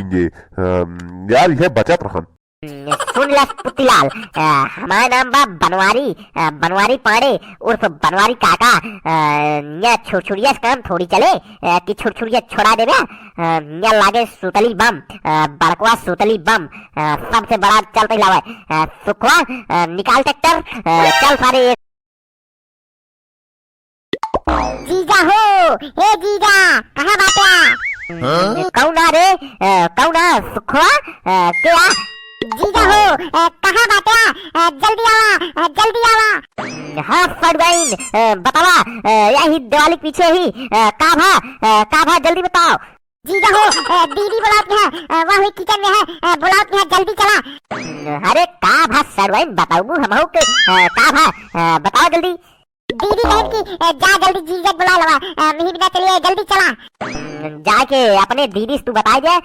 कीजिए यार, यह बचत रहन। सुन ल पुतीलाल, हमारा नाम बा बनवारी, बनवारी पाड़े उर्फ बनवारी काका। या छुड़छुड़िया से काम थोड़ी चले कि छुड़छुड़िया छोड़ा देवे। या लागे सुतली बम, बड़कवा सुतली बम सबसे बड़ा चल पहला है। सुखवा निकाल ट्रैक्टर, चल सारे। जीजा हो, हे जीजा कहाँ बाटे? कौना रे, कौना सुखवा क्या? जीजा हो कहाँ बाटे? जल्दी आवा, जल्दी आवा। हाँ फटवाइन, बतावा यही दिवाली पीछे ही का भा जल्दी बताओ। जीजा हो दीदी बुलाती है, वह किचन में है, बुलाती है, जल्दी चला। अरे का भा फटवाइन बताऊ हम के का भा बताओ जल्दी। दीदी बहन की जा जल्दी जीजा बुला लवा, मिही बिना चलिए जल्दी चला। जाके अपने दीदी से तू बता दे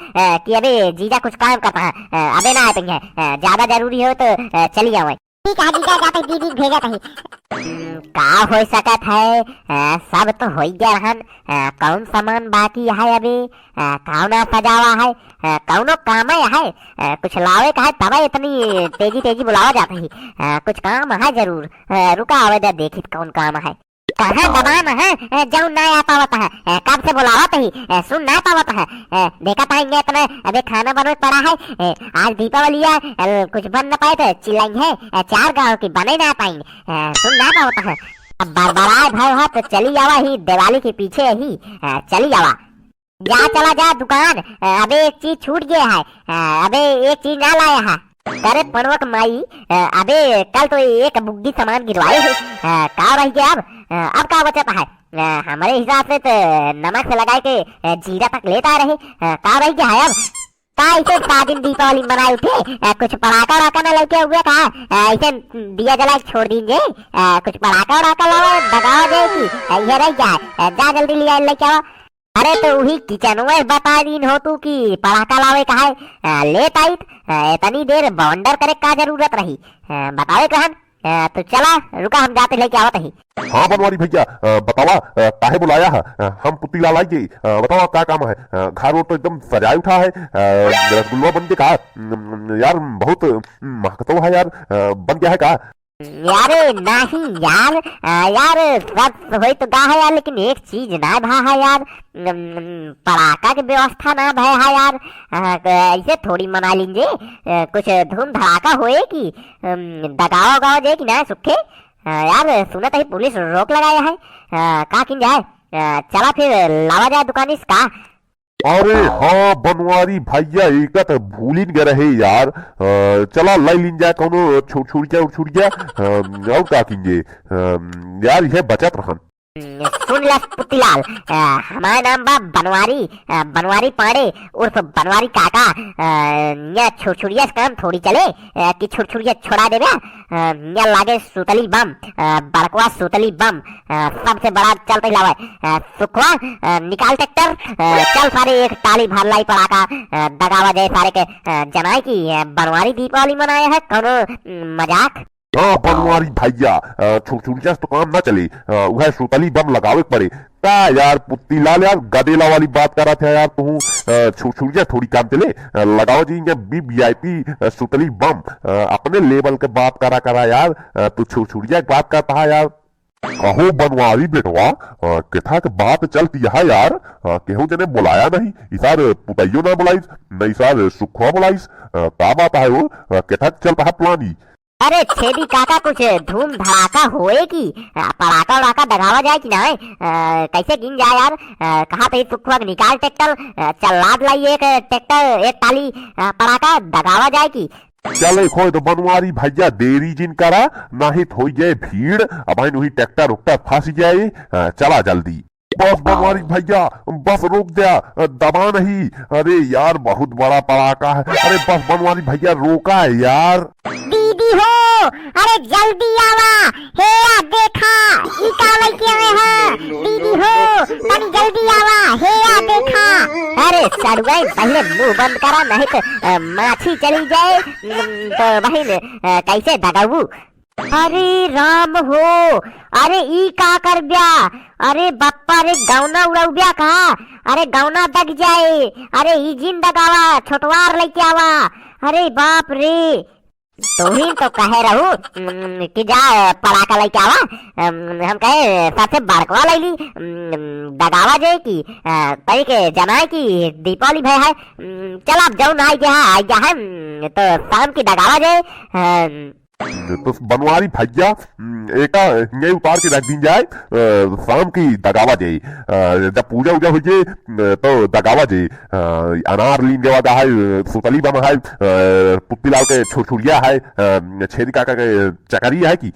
कि अबे जीजा कुछ काम करता है, अबे ना आते हैं, ज्यादा जरूरी हो तो चली आओ। ठीक है जीजा, जाते दीदी भेजा कहीं। का हो सकत है, सब तो हो गया रहन। कौन सामान बाकी है अभी? कौना सजावा है? कौनो काम है? कुछ लावे का है तब इतनी तेजी तेजी बुलावा जाता ही। कुछ काम है जरूर, रुका आवे दे देखी कौन काम है। कहाँ दबान है जो ना आ पावत है, कब से बुलावत ही सुन ना पावत है। देखा पाएंगे इतना अबे खाना बनवे पड़ा है। आज दीपावली है, कुछ बन न पाए तो चिल्लाएंगे 4 गाँव की बने ना पाएंगे, सुन ना पावत है। अब बड़बड़ाए भाव है तो चली आवा ही, दिवाली के पीछे ही चली आवा। जा चला जा दुकान, अबे एक चीज छूट गया है, अबे एक चीज ना लाया है। अरे पनवक माई, अबे कल तो एक बुग्गी सामान गिरवाए है, का रह गया अब का बचता है? हमारे हिसाब से तो नमक से लगाए के जीरा तक लेता रहे, का रह गया है अब? का ऐसे 7 दिन दीपावली मनाए उठे, कुछ पटाखा वड़ाका न लेके हुए का? ऐसे दिया जला छोड़ दीजिए, कुछ पटाखा वड़ाका लाओ, दगाओ जाए की ये रह गया। जा जल्दी लिया लेके आओ। अरे तो वही किचन में बता दीन हो तू कि पटाखा लावे का है, लेट आई इतनी देर बॉन्डर करे का जरूरत रही, बतावे कहन। तो चला रुका, हम जाते लेके आवत ही। हाँ बनवारी भैया, बतावा काहे बुलाया है? हम पुतीलाल आई गई, बतावा क्या काम है? घर वो तो एकदम सजाए उठा है, रसगुल्ला बन के का यार, बहुत महकतो है यार, बन गया है का? यार नहीं यार, यार सब होई तो गा है यार, लेकिन एक चीज ना भा है यार, पटाखा की व्यवस्था ना भय है यार। ऐसे थोड़ी मना लीजिए, कुछ धूम धड़ाका होए कि दगाओ गाओ जे कि ना सुखे। यार सुनत है पुलिस रोक लगाया है, का किन जाए? चला फिर लावा जाए दुकानी से का। अरे हाँ बनवारी भैया, एक तो भूल ही गए रहे यार। चला लाई लीन जाए कोनो छुड़छुड़िया और का कीजिए यार, यह बचत रहन। सुन ल पुतीलाल, हमारा नाम बा बनवारी, बनवारी पाड़े उर्फ बनवारी काका। या छुड़छुड़िया से काम थोड़ी चले कि छुड़छुड़िया छोड़ा देवे। या लागे सुतली बम, बड़कवा सुतली बम सबसे बड़ा चल पहला है। सुखवा निकाल ट्रैक्टर, चल सारे एक टाली भर लाई पड़ाका, दगावा जाए सारे के जनाए की बनवारी दीपावली मनाया है, कोनो मजाक। हाँ बनवारी भैया, छुड़छुड़िया तो काम ना चले, वह सुतली बम लगावे पड़े का यार। पुतीलाल यार गदेला वाली बात कर रहा था यार तू, छुड़छुड़िया थोड़ी काम चले, लगाओ जी ये VIP सुतली बम, अपने लेवल के बात करा यार, तू छुड़छुड़िया की बात करता है यार। कहो बनवारी बेटवा, कथा के बात चलती है यार, केहू जने बुलाया नहीं, इसार पुतैयो ना बुलाईस, नहीं सार सुखवा बुलाईस, का बात है वो, कथा चलता है प्लानी। अरे छेदी काका कुछ धूम धड़ाका होए कि पड़ाका उड़ाका दगावा जाए कि ना? कैसे गिन जाए यार? कहा पे सुखवा निकाल ट्रैक्टर, चल लाद लाई एक ट्रैक्टर, एक टाली पड़ाका दगावा जाए कि। चले खोए तो बनवारी भैया देरी जिन करा, ना ही हो जाए भीड़, अब वही ट्रैक्टर उक्टर फंस जाए, चला जल्दी। बस बनवारी भैया बस रोक दिया, दबा नहीं, अरे यार बहुत बड़ा पड़ाका है, अरे बस बनवारी भैया रोका है यार। दीदी हो, अरे जल्दी आवा, हे आ देखा ई का लेके आए हैं। दीदी हो तनी जल्दी आवा, हे आ देखा। अरे सड़ुआई पहले मुंह बंद करा, नहीं तो माछी चली जाए तो बहन कैसे दगाऊ। अरे राम हो, अरे ई का कर ब्या, अरे बाप्पा रे गौना उड़ाऊ ब्या कहा, अरे गौना दग जाए, अरे ई जिन दगावा छोटवार लेके आवा, अरे बाप रे। तो ही तो कहे रहू कि जा पड़ाका लेके आवा, हम कहे सबसे बड़कवा ले ली, दगावा जे की कहीं के जनाए की दीपावली भय है, चल आप जाओ ना आई गया है, तो शाम की दगावा जे। तो बनवारी भैया एक ये उतार के रख दी जाए, शाम की दगावा जाए, जब पूजा उजा हो जाए तो दगावा जाए, अनार लीन देवा दा है, सुतली बम है, पुत्ती लाल के छुड़छुड़िया है, छेदी काका के चकरिया है की।